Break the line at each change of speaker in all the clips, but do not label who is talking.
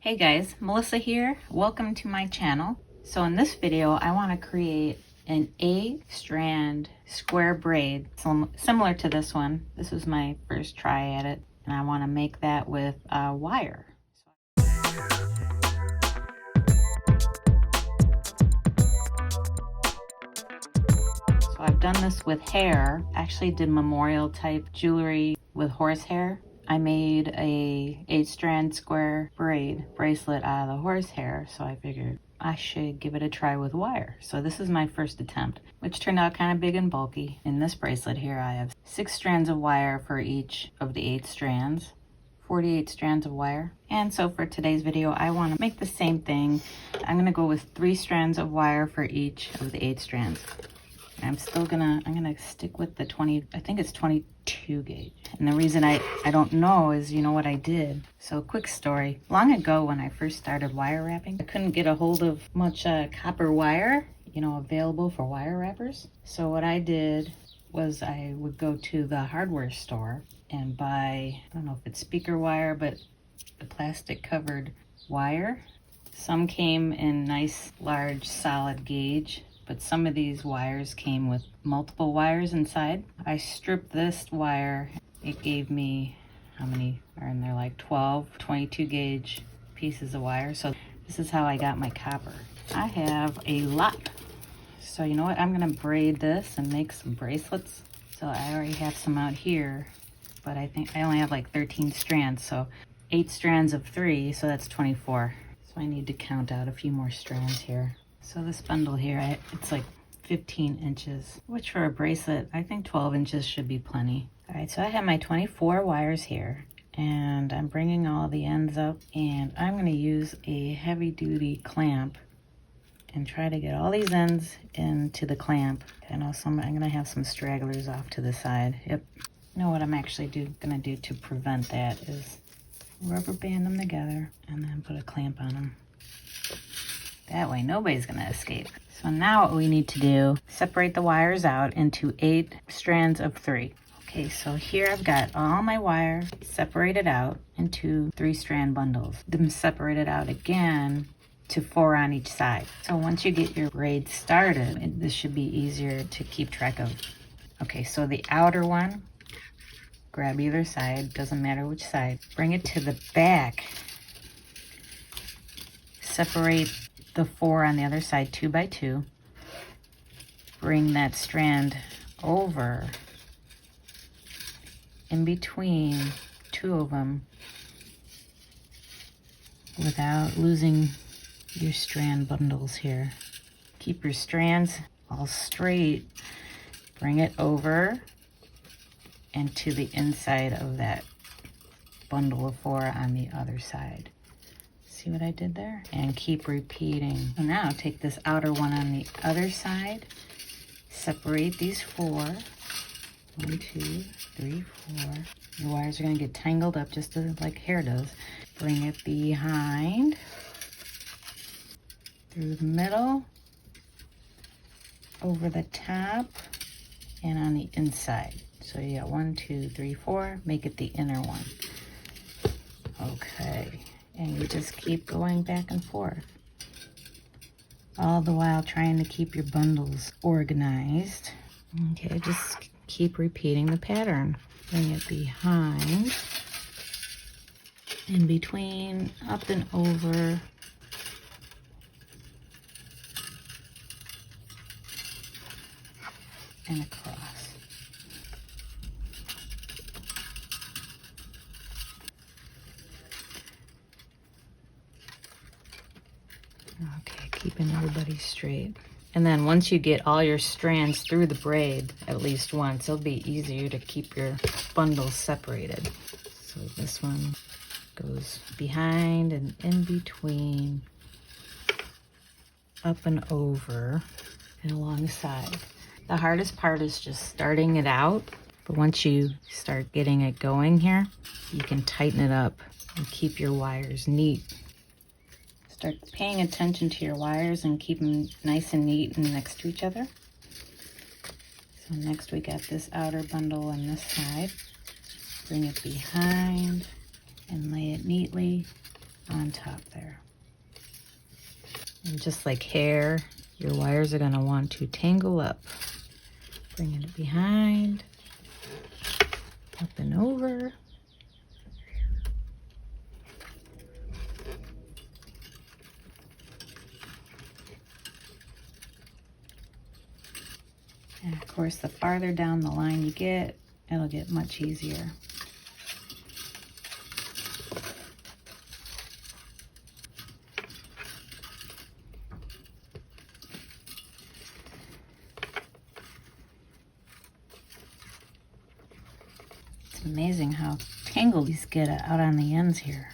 Hey guys, Melissa here. Welcome to my channel. So in this video, I want to create an 8-strand square braid similar to this one. This was my first try at it, and I want to make that with wire. So I've done this with hair. Actually did memorial type jewelry with horsehair. I made a 8-strand square bracelet out of the horsehair, so I figured I should give it a try with wire. So this is my first attempt, which turned out kind of big and bulky. In this bracelet here, I have 6 strands of wire for each of the 8 strands, 48 strands of wire. And so for today's video, I want to make the same thing. I'm going to go with 3 strands of wire for each of the 8 strands. I'm gonna stick with the 20, I think it's 22 gauge. And the reason I don't know is, you know what I did? So quick story. Long ago when I first started wire wrapping, I couldn't get a hold of much copper wire, available for wire wrappers. So what I did was I would go to the hardware store and buy, I don't know if it's speaker wire, but the plastic covered wire. Some came in nice, large, solid gauge, but some of these wires came with multiple wires inside. I stripped this wire. It gave me, how many are in there? Like 12, 22 gauge pieces of wire. So this is how I got my copper. I have a lot. So you know what? I'm gonna braid this and make some bracelets. So I already have some out here, but I think I only have like 13 strands. So 8 strands of 3, so that's 24. So I need to count out a few more strands here. So this bundle here, it's like 15 inches, which for a bracelet, I think 12 inches should be plenty. All right, so I have my 24 wires here, and I'm bringing all the ends up, and I'm gonna use a heavy duty clamp and try to get all these ends into the clamp. I know I'm gonna have some stragglers off to the side. Yep. You know what I'm actually gonna do to prevent that is rubber band them together and then put a clamp on them. That way nobody's gonna escape. So now what we need to do, separate the wires out into 8 strands of 3. Okay, so here I've got all my wire separated out into 3-strand bundles. Then separated out again to 4 on each side. So once you get your braid started, this should be easier to keep track of. Okay, so the outer one, grab either side, doesn't matter which side. Bring it to the back. Separate the 4 on the other side 2 by 2. Bring that strand over in between 2 of them without losing your strand bundles here. Keep your strands all straight. Bring it over and to the inside of that bundle of 4 on the other side. See what I did there? And keep repeating. So now take this outer one on the other side, separate these 4. 1, 2, 3, 4. Your wires are gonna get tangled up just like hair does. Bring it behind, through the middle, over the top, and on the inside. So you got 1, 2, 3, 4, make it the inner one. Okay. And you just keep going back and forth, all the while trying to keep your bundles organized. Okay, just keep repeating the pattern. Bring it behind, in between, up and over, and across. Okay, keeping everybody straight. And then once you get all your strands through the braid at least once, it'll be easier to keep your bundles separated. So this one goes behind and in between, up and over, and alongside. The hardest part is just starting it out, but once you start getting it going here, you can tighten it up and keep your wires neat. Start paying attention to your wires and keep them nice and neat and next to each other. So next we got this outer bundle on this side. Bring it behind and lay it neatly on top there. And just like hair, your wires are going to want to tangle up. Bringing it behind, up and over. And of course, the farther down the line you get, it'll get much easier. It's amazing how tangled these get out on the ends here.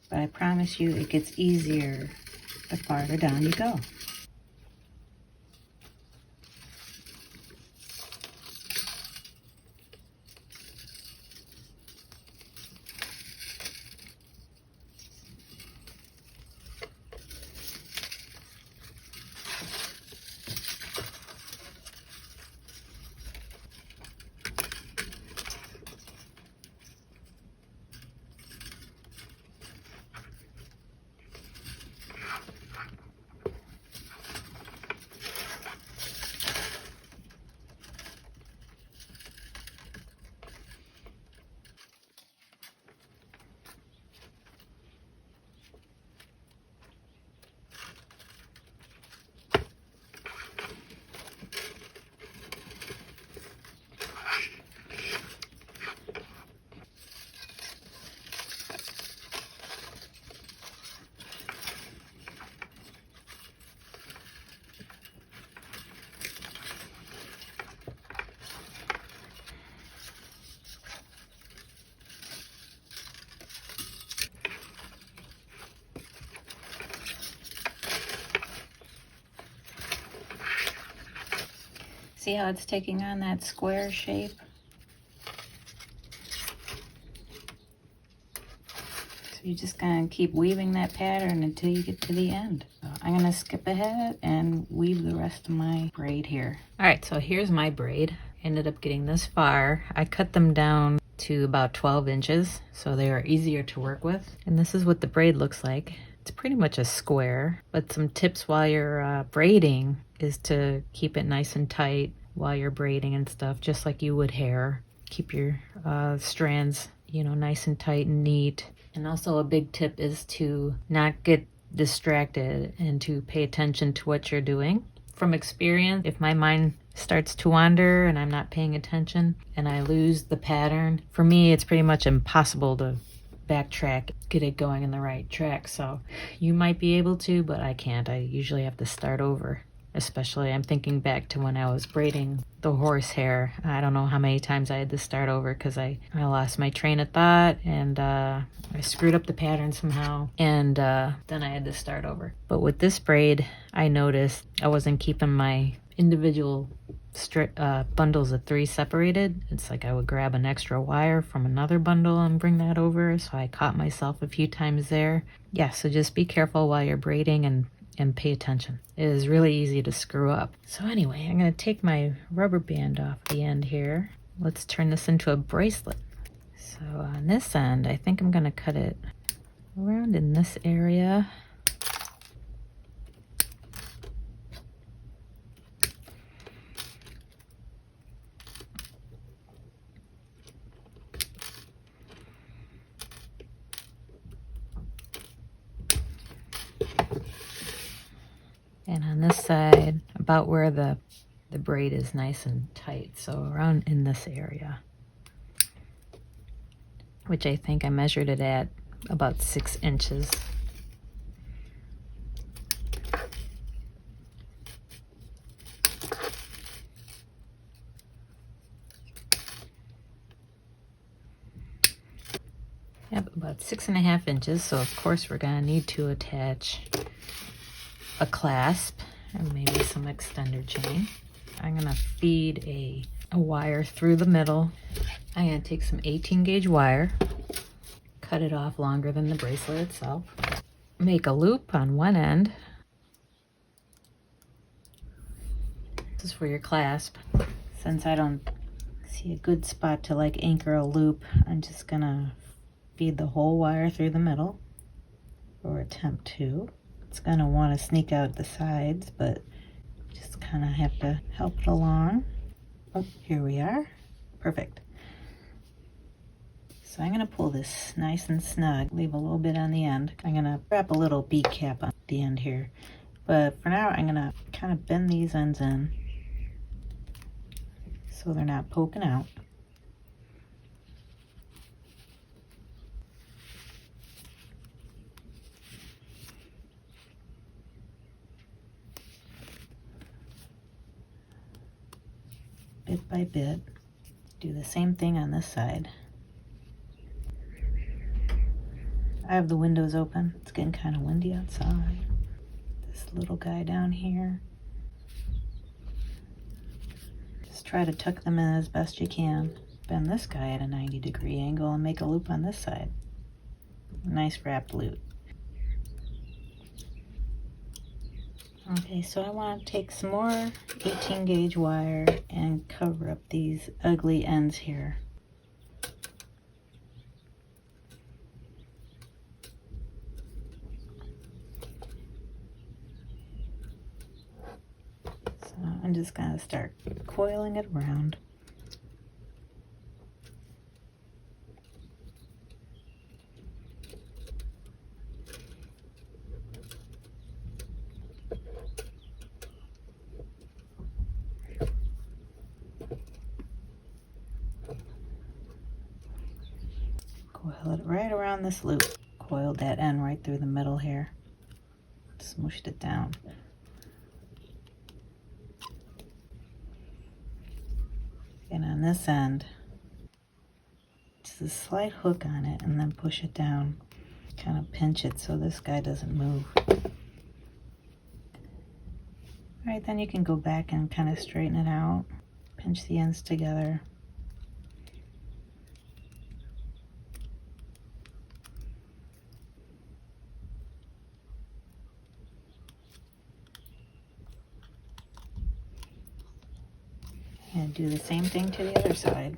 But I promise you it gets easier the farther down you go. See how it's taking on that square shape? So you're just gonna keep weaving that pattern until you get to the end. So I'm gonna skip ahead and weave the rest of my braid here. All right, so here's my braid. Ended up getting this far. I cut them down to about 12 inches, so they are easier to work with. And this is what the braid looks like. It's pretty much a square, but some tips while you're braiding is to keep it nice and tight while you're braiding and stuff, just like you would hair. Keep your strands, you know, nice and tight and neat. And also a big tip is to not get distracted and to pay attention to what you're doing. From experience, if my mind starts to wander and I'm not paying attention and I lose the pattern, for me it's pretty much impossible to backtrack, get it going in the right track. So you might be able to, but I can't. I usually have to start over. Especially I'm thinking back to when I was braiding the horsehair. I don't know how many times I had to start over because I lost my train of thought and I screwed up the pattern somehow, and then I had to start over. But with this braid, I noticed I wasn't keeping my individual bundles of 3 separated. It's like I would grab an extra wire from another bundle and bring that over, so I caught myself a few times there. Yeah, so just be careful while you're braiding and pay attention. It is really easy to screw up. So anyway, I'm going to take my rubber band off the end here. Let's turn this into a bracelet. So on this end, I think I'm going to cut it around in this area. And on this side, about where the braid is nice and tight, so around in this area, which I think I measured it at about 6 inches. Yep, about 6.5 inches, so of course we're going to need to attach a clasp and maybe some extender chain. I'm gonna feed a wire through the middle. I'm gonna take some 18 gauge wire, cut it off longer than the bracelet itself, make a loop on one end. This is for your clasp. Since I don't See a good spot to like anchor a loop. I'm just gonna feed the whole wire through the middle, or attempt to. It's gonna want to sneak out the sides, but just kind of have to help it along. Oh, here we are. Perfect. So I'm gonna pull this nice and snug, leave a little bit on the end. I'm gonna wrap a little bead cap on the end here. But for now, I'm gonna kind of bend these ends in so they're not poking out. Bit by bit. Do the same thing on this side. I have the windows open. It's getting kind of windy outside. This little guy down here. Just try to tuck them in as best you can. Bend this guy at a 90-degree angle and make a loop on this side. Nice wrapped loop. Okay, so I want to take some more 18 gauge wire and cover up these ugly ends here. So I'm just going to start coiling it around. Coil it right around this loop. Coiled that end right through the middle here. Smooshed it down. And on this end, just a slight hook on it and then push it down. Kind of pinch it so this guy doesn't move. Alright, then you can go back and kind of straighten it out. Pinch the ends together. And do the same thing to the other side.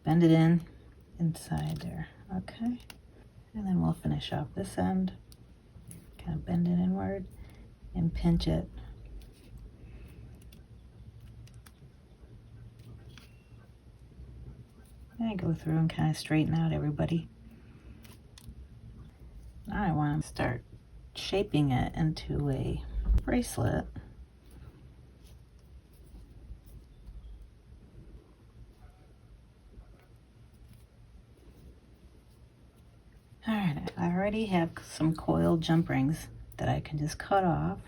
Bend it in inside there. Okay. And then we'll finish off this end. Kind of bend it inward and pinch it. And go through and kind of straighten out everybody. Now I want to start shaping it into a bracelet. Alright, I already have some coiled jump rings that I can just cut off.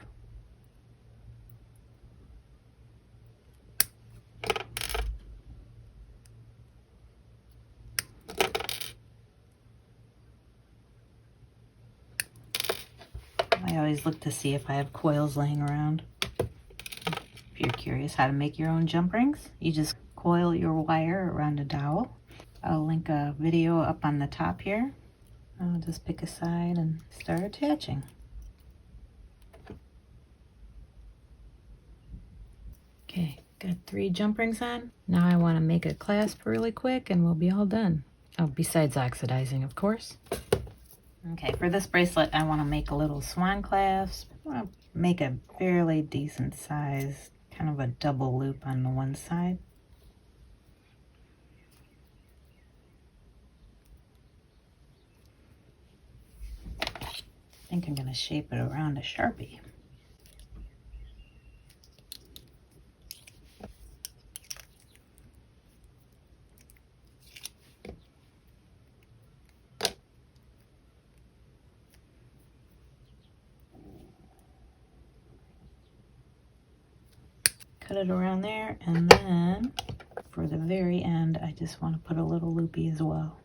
I always look to see if I have coils laying around. If you're curious how to make your own jump rings, you just coil your wire around a dowel. I'll link a video up on the top here. I'll just pick a side and start attaching. Okay, got 3 jump rings on. Now I want to make a clasp really quick and we'll be all done. Oh, besides oxidizing, of course. Okay, for this bracelet, I want to make a little swan clasp. I want to make a fairly decent size, kind of a double loop on the one side. I think I'm going to shape it around a Sharpie. Cut it around there, and then for the very end, I just want to put a little loopy as well.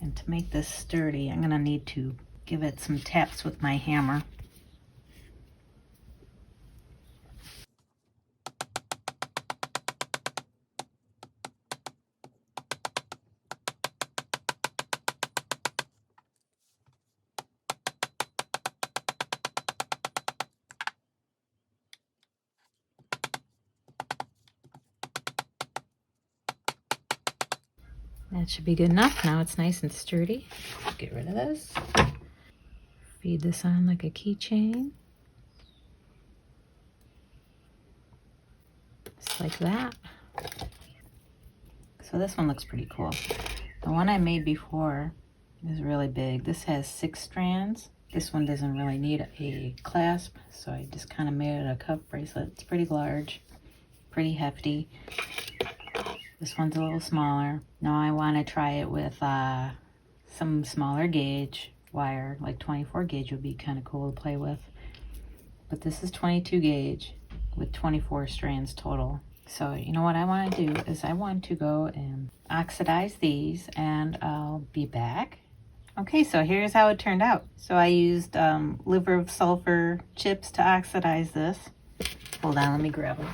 And to make this sturdy, I'm gonna need to give it some taps with my hammer. That should be good enough. Now it's nice and sturdy. Get rid of this. Feed this on like a keychain. Just like that. So this one looks pretty cool. The one I made before is really big. This has 6 strands. This one doesn't really need a clasp, so I just kind of made it a cuff bracelet. It's pretty large, pretty hefty. This one's a little smaller. Now I want to try it with some smaller gauge wire, like 24 gauge would be kind of cool to play with. But this is 22 gauge with 24 strands total. So you know what I want to do is I want to go and oxidize these, and I'll be back. Okay, so here's how it turned out. So I used liver of sulfur chips to oxidize this. Hold on, let me grab them.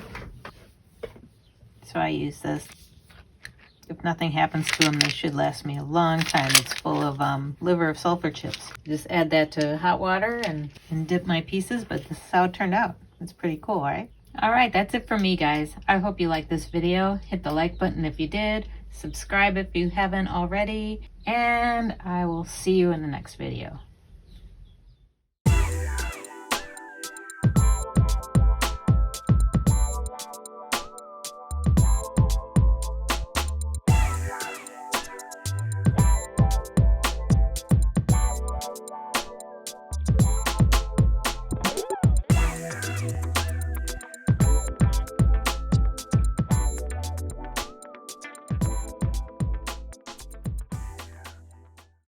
So I used this. If nothing happens to them, they should last me a long time. It's full of liver of sulfur chips. Just add that to hot water and dip my pieces, but this is how it turned out. It's pretty cool, right? All right, that's it for me, guys. I hope you liked this video. Hit the like button if you did. Subscribe if you haven't already. And I will see you in the next video.